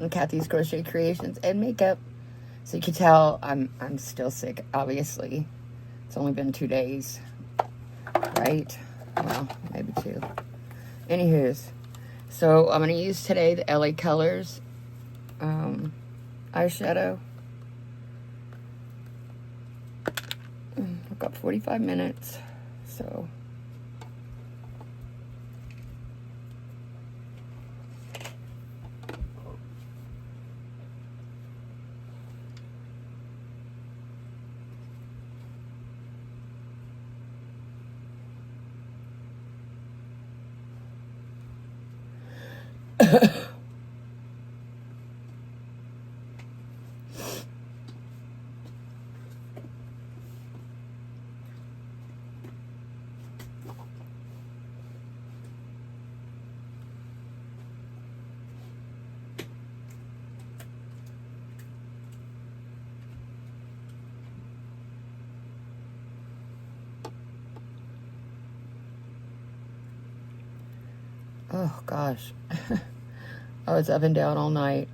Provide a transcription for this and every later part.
on Kathy's Crochet Creations and makeup. So you can tell I'm still sick, obviously. It's only been 2 days, right? Well, maybe 2. Anywho's, so I'm going to use today the LA Colors eyeshadow. I've got 45 minutes, so... Oh, gosh. I was up and down all night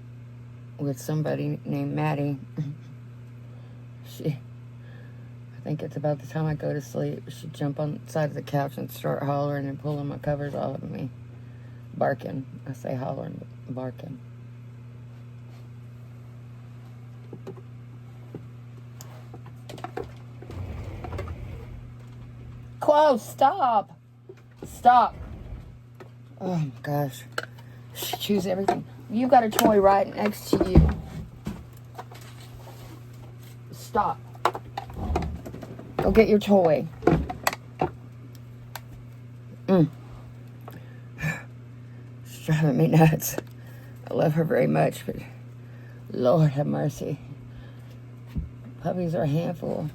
with somebody named Maddie. I think it's about the time I go to sleep, she'd jump on the side of the couch and start hollering and pulling my covers off of me. Barking. I say hollering, but barking. Close, stop! Stop! Oh my gosh. She chews everything. You got a toy right next to you. Stop. Go get your toy. She's driving me nuts. I love her very much, but Lord have mercy. Puppies are a handful.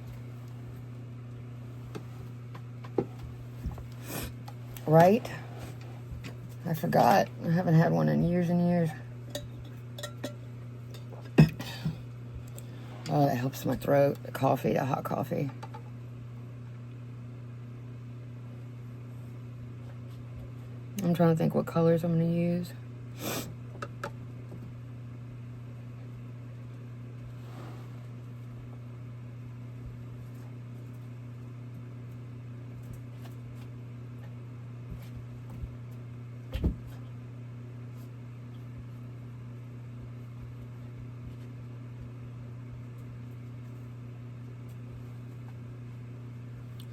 Right? I forgot. I haven't had one in years and years. Oh, that helps my throat. The coffee, the hot coffee. I'm trying to think what colors I'm going to use.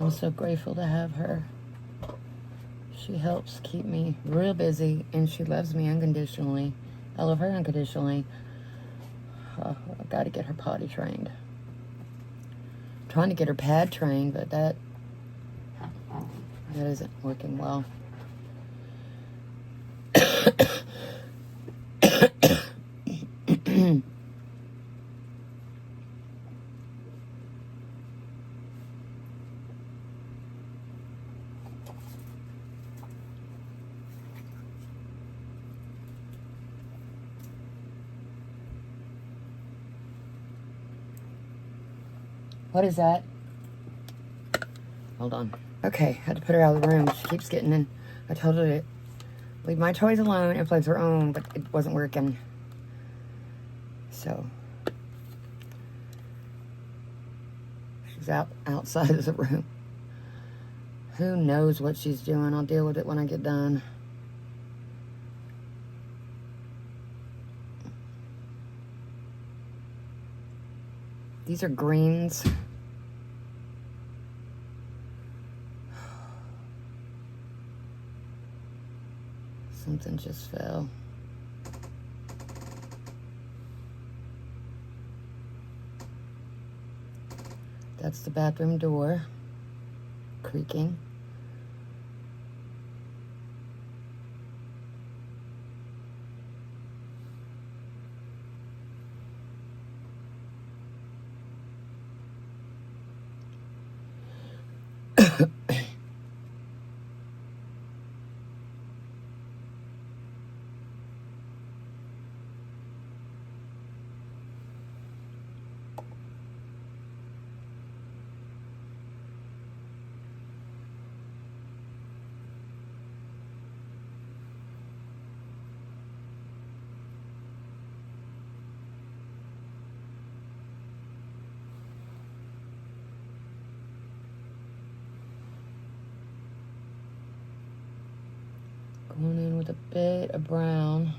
I'm so grateful to have her. She helps keep me real busy, and she loves me unconditionally. I love her unconditionally. I've got to get her potty trained. I'm trying to get her pad trained, but that isn't working well. What is that? Hold on. Okay, had to put her out of the room. She keeps getting in. I told her to leave my toys alone and play with her own, but it wasn't working. So she's outside of the room. Who knows what she's doing? I'll deal with it when I get done. These are greens. Something just fell. That's the bathroom door creaking. a bit of brown.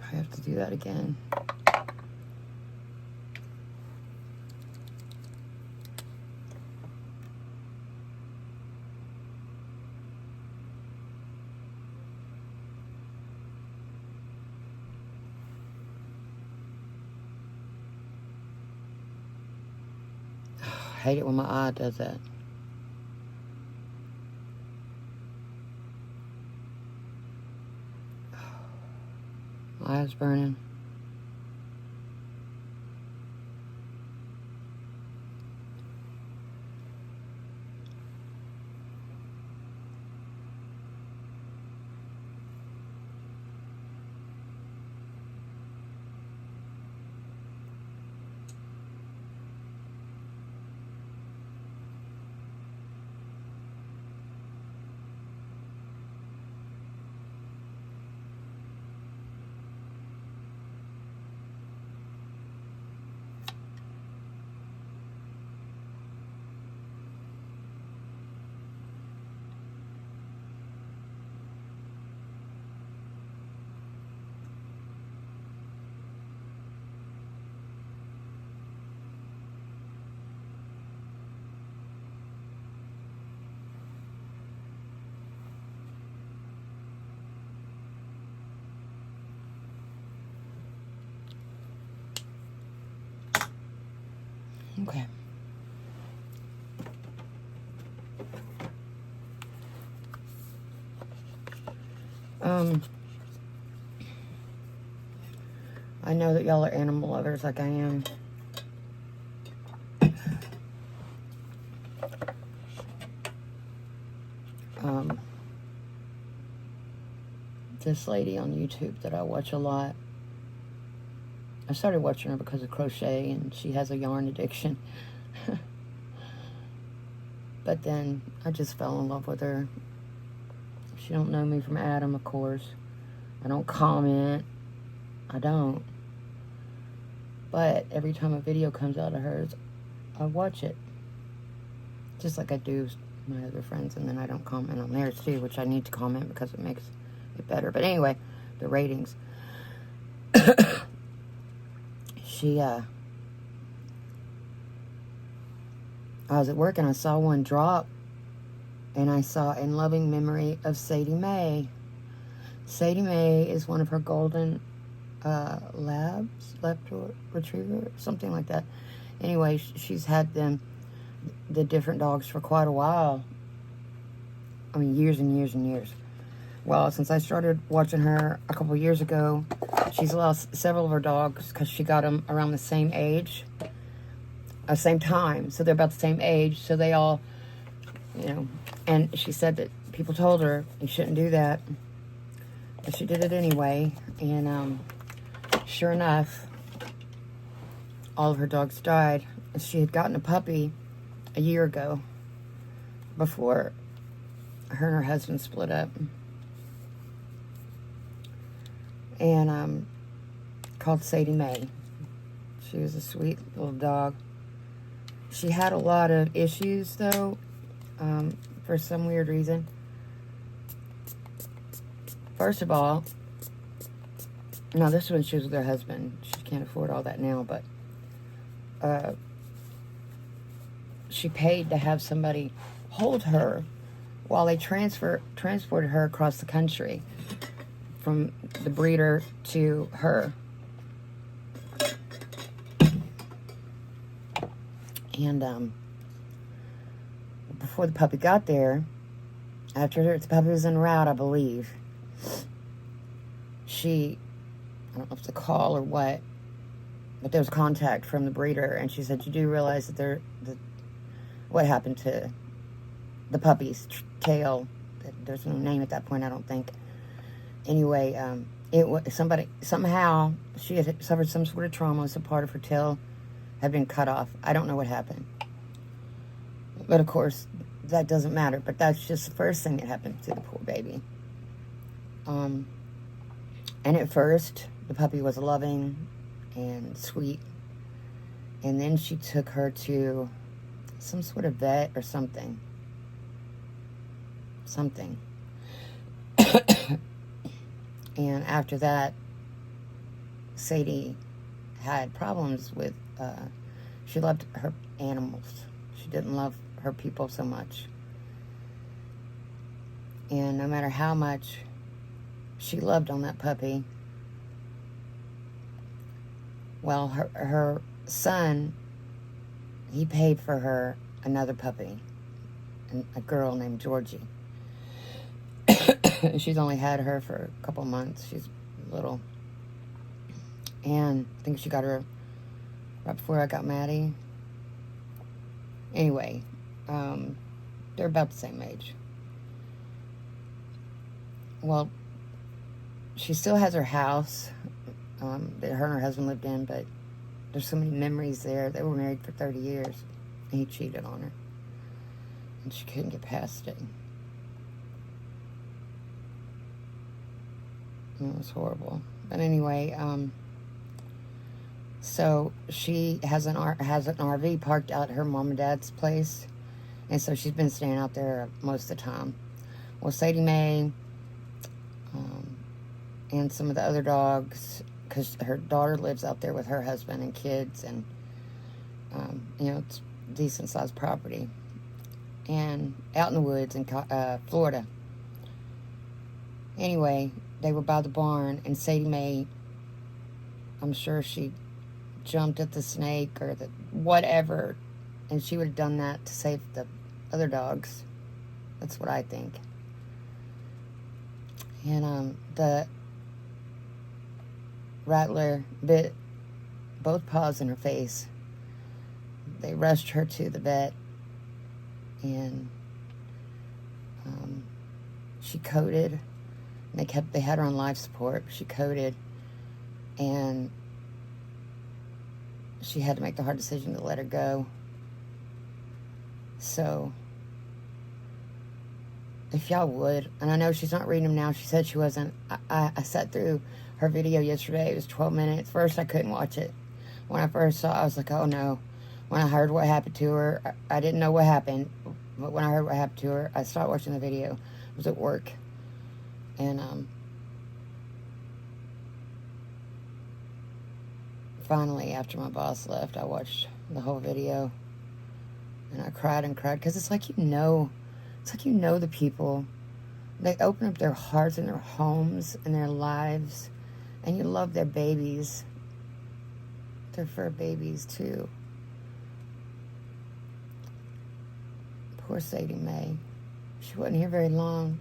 I have to do that again. I hate it when my eye does that. My eye's burning. Okay. I know that y'all are animal lovers like I am. This lady on YouTube that I watch a lot, I started watching her because of crochet, and she has a yarn addiction. But then I just fell in love with her. She don't know me from Adam, of course. I don't comment. I don't. But every time a video comes out of hers, I watch it. Just like I do my other friends, and then I don't comment on theirs too, which I need to comment because it makes it better. But anyway, the ratings. I was at work and I saw one drop, and I saw In Loving Memory of Sadie Mae. Sadie Mae is one of her golden Labrador Retriever, something like that. Anyway, she's had the different dogs for quite a while. I mean, years and years and years. Well, since I started watching her a couple years ago, she's lost several of her dogs because she got them around the same age, same time. So they're about the same age. So they all, you know, and she said that people told her you shouldn't do that. But she did it anyway. And sure enough, all of her dogs died. She had gotten a puppy a year ago before her and her husband split up. And called Sadie Mae. She was a sweet little dog. She had a lot of issues, though, for some weird reason. First of all, no, this one she was with her husband. She can't afford all that now, but she paid to have somebody hold her while they transported her across the country from the breeder to her. And before the puppy got there, after the puppy was en route, I believe, I don't know if it's a call or what, but there was contact from the breeder, and she said, "You do realize that what happened to the puppy's tail?" There's no name at that point, I don't think. Anyway, it was somehow she had suffered some sort of trauma, so part of her tail had been cut off. I don't know what happened, but of course that doesn't matter. But that's just the first thing that happened to the poor baby. And at first, the puppy was loving and sweet, and then she took her to some sort of vet or something. And after that, Sadie had problems with, she loved her animals. She didn't love her people so much. And no matter how much she loved on that puppy, well, her son, he paid for her another puppy, a girl named Georgie. She's only had her for a couple months. She's little. And I think she got her right before I got Maddie. Anyway, they're about the same age. Well, she still has her house that her and her husband lived in, but there's so many memories there. They were married for 30 years, and he cheated on her. And she couldn't get past it. It was horrible. But anyway, so she has an RV parked out at her mom and dad's place, and so she's been staying out there most of the time. Well, Sadie Mae and some of the other dogs, because her daughter lives out there with her husband and kids, and it's decent sized property, and out in the woods in Florida. Anyway, they were by the barn, and Sadie Mae, I'm sure she jumped at the snake or the whatever, and she would have done that to save the other dogs. That's what I think. And the rattler bit both paws in her face. They rushed her to the vet, and she coded. They had her on life support. She coded, and she had to make the hard decision to let her go. So, if y'all would, and I know she's not reading them now. She said she wasn't. I sat through her video yesterday. It was 12 minutes. First, I couldn't watch it. When I first saw it, I was like, oh no. When I heard what happened to her, I didn't know what happened. But when I heard what happened to her, I stopped watching the video. I was at work. And finally, after my boss left, I watched the whole video, and I cried and cried, because it's like you know the people. They open up their hearts and their homes and their lives, and you love their babies, their fur babies too. Poor Sadie Mae. She wasn't here very long.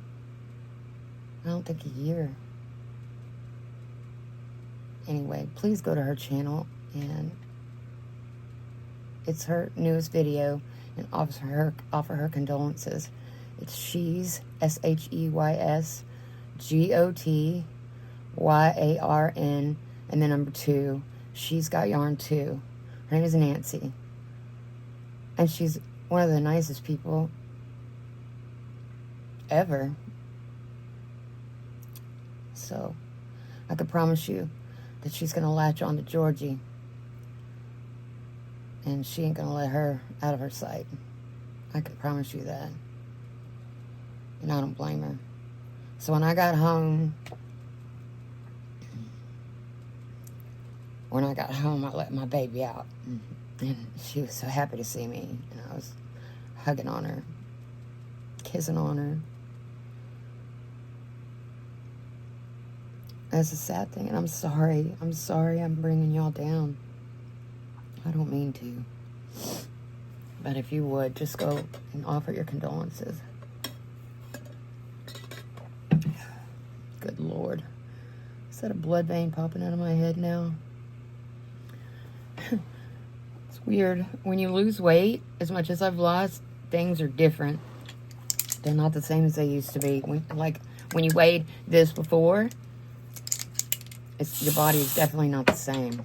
I don't think a year. Anyway, please go to her channel, and it's her newest video, and offer her condolences. It's She's SHEYS GOTYARN and then number 2. She's got yarn too. Her name is Nancy, and she's one of the nicest people ever. So I could promise you that she's going to latch on to Georgie. And she ain't going to let her out of her sight. I can promise you that. And I don't blame her. So when I got home, I let my baby out. And she was so happy to see me. And I was hugging on her, kissing on her. That's a sad thing, and I'm sorry. I'm sorry I'm bringing y'all down. I don't mean to. But if you would, just go and offer your condolences. Good Lord. Is that a blood vein popping out of my head now? It's weird. When you lose weight, as much as I've lost, things are different. They're not the same as they used to be. When you weighed this before, your body is definitely not the same.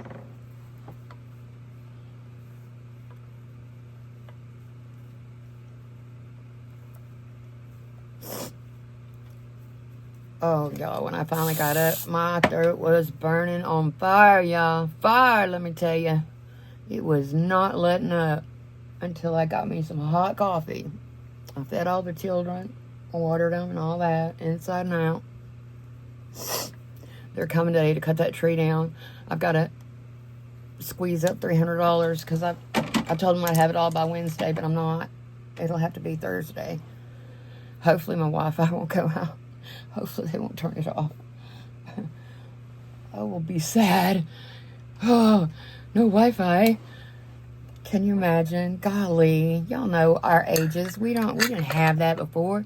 Oh, y'all, when I finally got up, my throat was burning on fire, y'all. Fire, let me tell you. It was not letting up until I got me some hot coffee. I fed all the children, watered them and all that, inside and out. They're coming today to cut that tree down. I've got to squeeze up $300 because I told them I'd have it all by Wednesday, but I'm not. It'll have to be Thursday. Hopefully my Wi-Fi won't go out. Hopefully they won't turn it off. I will be sad. Oh, no Wi-Fi. Can you imagine? Golly, y'all know our ages. We didn't have that before.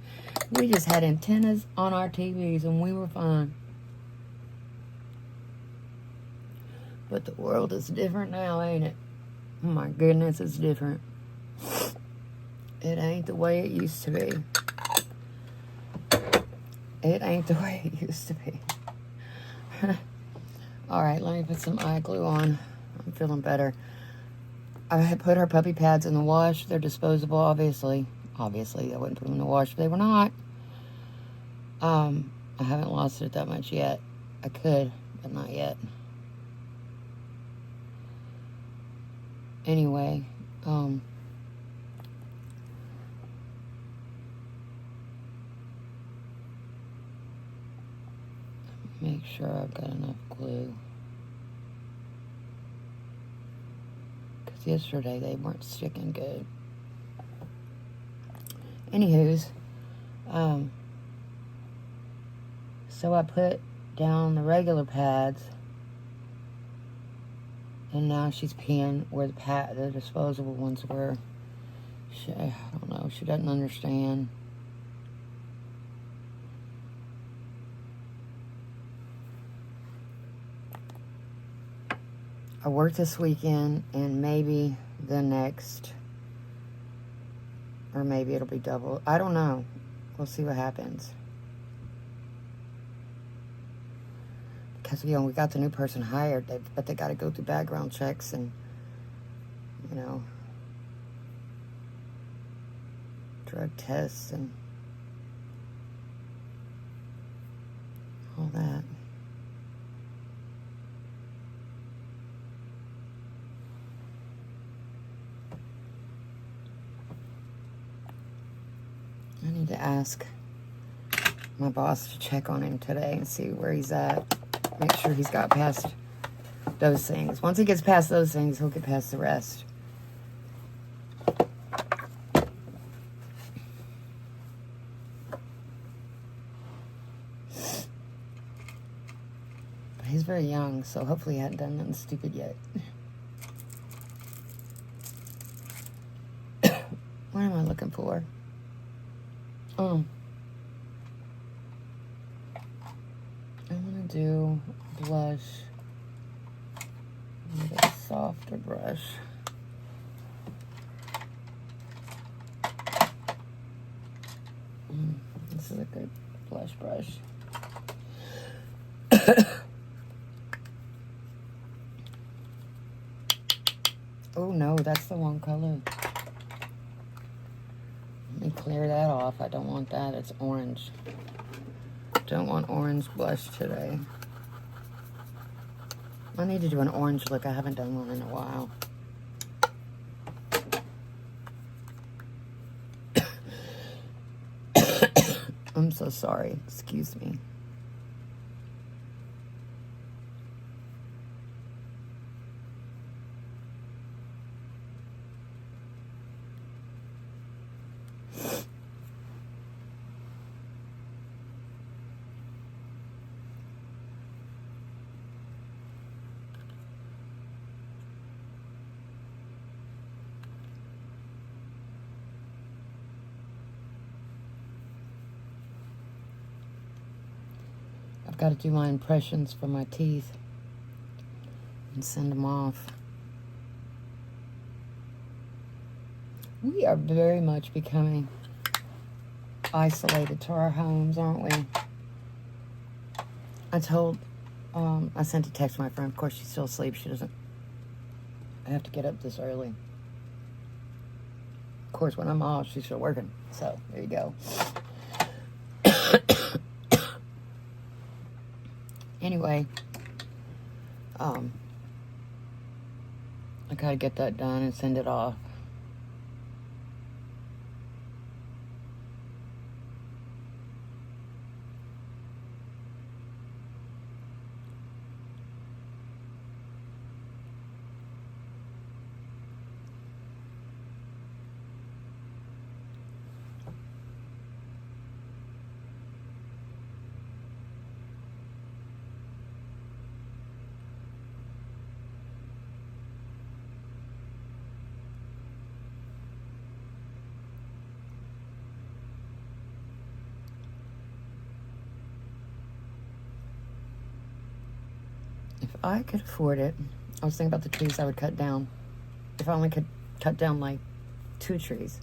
We just had antennas on our TVs and we were fine. But the world is different now, ain't it? Oh my goodness, it's different. It ain't the way it used to be. It ain't the way it used to be. Alright, let me put some eye glue on. I'm feeling better. I had put her puppy pads in the wash. They're disposable, obviously. Obviously, I wouldn't put them in the wash if they were not. I haven't lost it that much yet. I could, but not yet. Anyway, make sure I've got enough glue. Because yesterday they weren't sticking good. Anywho's, so I put down the regular pads. And now she's peeing where the disposable ones were. I don't know. She doesn't understand. I work this weekend and maybe the next. Or maybe it'll be double. I don't know. We'll see what happens. Because, we got the new person hired, but they got to go through background checks and, drug tests and all that. I need to ask my boss to check on him today and see where he's at. Make sure he's got past those things. Once he gets past those things, he'll get past the rest. But he's very young, so hopefully he hadn't done nothing stupid yet. What am I looking for? Oh. I'm going to do blush. Need a softer brush. This is a good blush brush. Oh no, that's the wrong color. Let me clear that off. I don't want that. It's orange. Don't want orange blush today. I need to do an orange look. I haven't done one in a while. I'm so sorry. Excuse me. I've got to do my impressions for my teeth and send them off. We are very much becoming isolated to our homes, aren't we? I sent a text to my friend. Of course, she's still asleep. She doesn't have to get up this early. Of course, when I'm off, she's still working. So, there you go. Anyway, I gotta get that done and send it off. If I could afford it, I was thinking about the trees I would cut down. If I only could cut down like 2 trees.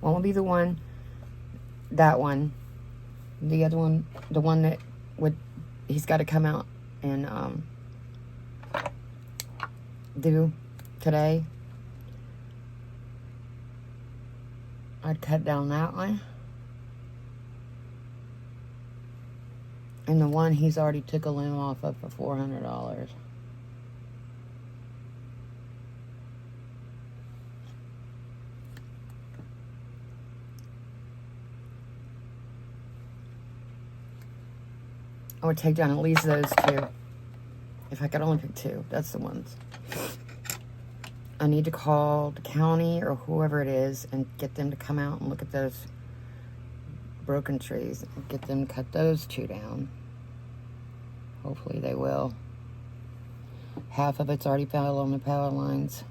One would be the one, that one. The other one, the one that would, he's got to come out and do today. I'd cut down that one. And the one he's already took a limb off of for $400. I would take down at least those 2. If I could only pick 2, that's the ones. I need to call the county or whoever it is and get them to come out and look at those broken trees and get them to cut those 2 down. Hopefully they will. Half of it's already fell on the power lines.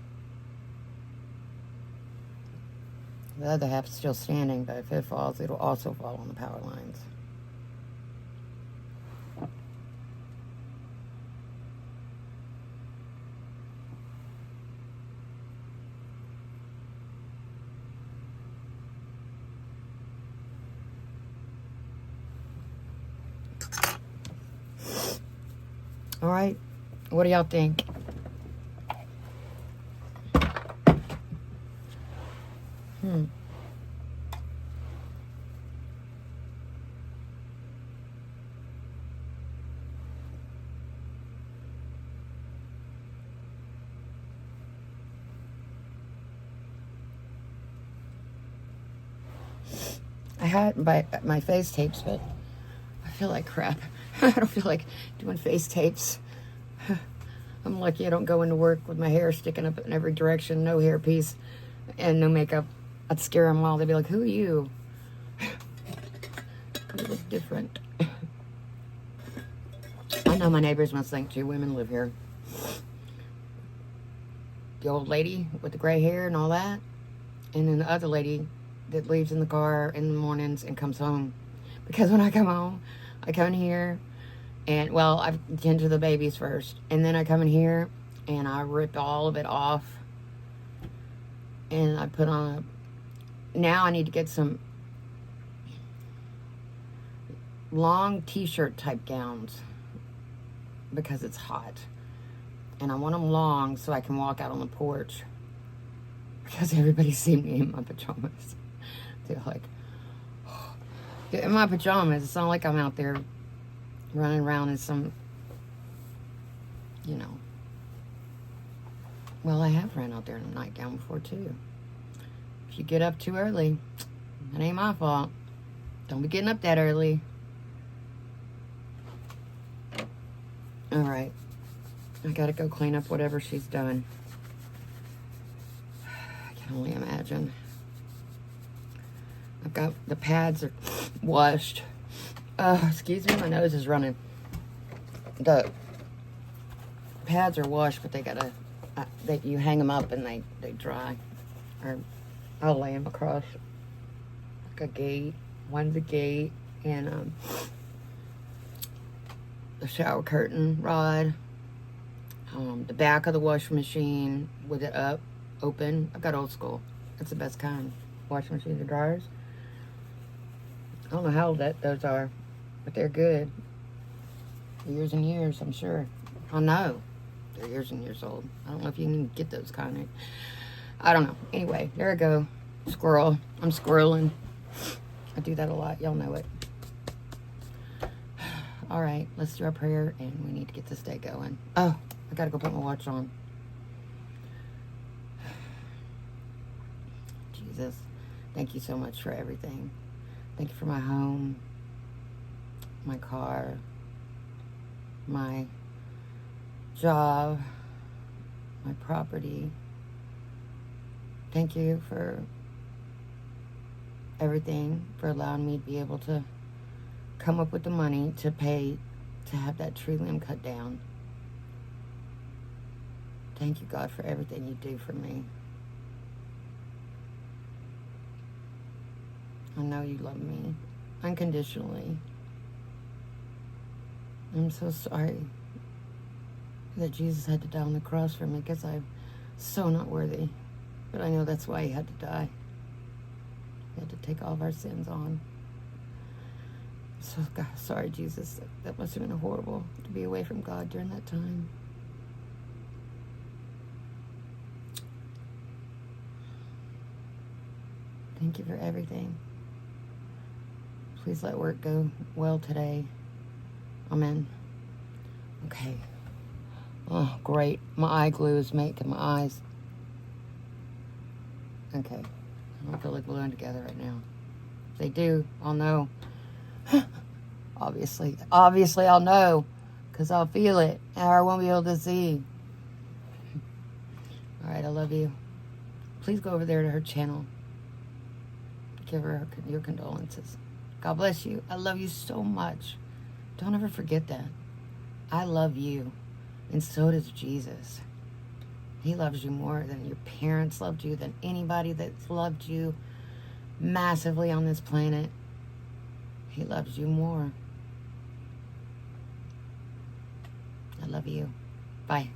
The other half is still standing, but if it falls, it'll also fall on the power lines. All right, what do y'all think? I had my face tapes, but I feel like crap. I don't feel like doing face tapes. I'm lucky I don't go into work with my hair sticking up in every direction, no hairpiece, and no makeup. I'd scare them all. They'd be like, who are you? You look different. I know my neighbors must think 2 women live here. The old lady with the gray hair and all that, and then the other lady that leaves in the car in the mornings and comes home. Because when I come home, I come in here and, well, I tend to the babies first. And then I come in here and I rip all of it off. And I put on now I need to get some long t-shirt type gowns. Because it's hot. And I want them long so I can walk out on the porch. Because everybody's seen me in my pajamas. feel like in my pajamas. It's not like I'm out there running around in some, you know. Well, I have ran out there in a nightgown before, too. If you get up too early, it ain't my fault. Don't be getting up that early. All right. I gotta go clean up whatever she's done. I can only imagine. I've got the pads are washed. Excuse me, my nose is running. The pads are washed, but they gotta, you hang them up and they dry. Or I'll lay them across like a gate. One's a gate and the shower curtain rod. The back of the washing machine with it up, open. I've got old school. That's the best kind. Washing machines and dryers. I don't know how old those are, but they're good. Years and years, I'm sure. I know they're years and years old. I don't know if you can get those kind of. I don't know. Anyway, there I go. Squirrel. I'm squirreling. I do that a lot. Y'all know it. All right, let's do our prayer, and we need to get this day going. Oh, I gotta go put my watch on. Jesus, thank you so much for everything. Thank you for my home, my car, my job, my property. Thank you for everything, for allowing me to be able to come up with the money to pay to have that tree limb cut down. Thank you, God, for everything you do for me. I know you love me unconditionally. I'm so sorry that Jesus had to die on the cross for me because I'm so not worthy. But I know that's why he had to die. He had to take all of our sins on. So, God, sorry, Jesus. That must have been horrible to be away from God during that time. Thank you for everything. Please let work go well today. Amen. Okay. Oh, great. My eye glue is making my eyes. Okay. I don't feel like gluing together right now. If they do, I'll know. Obviously I'll know. Because I'll feel it. Or I won't be able to see. Alright, I love you. Please go over there to her channel. Give her your condolences. God bless you. I love you so much. Don't ever forget that. I love you. And so does Jesus. He loves you more than your parents loved you, than anybody that's loved you massively on this planet. He loves you more. I love you. Bye.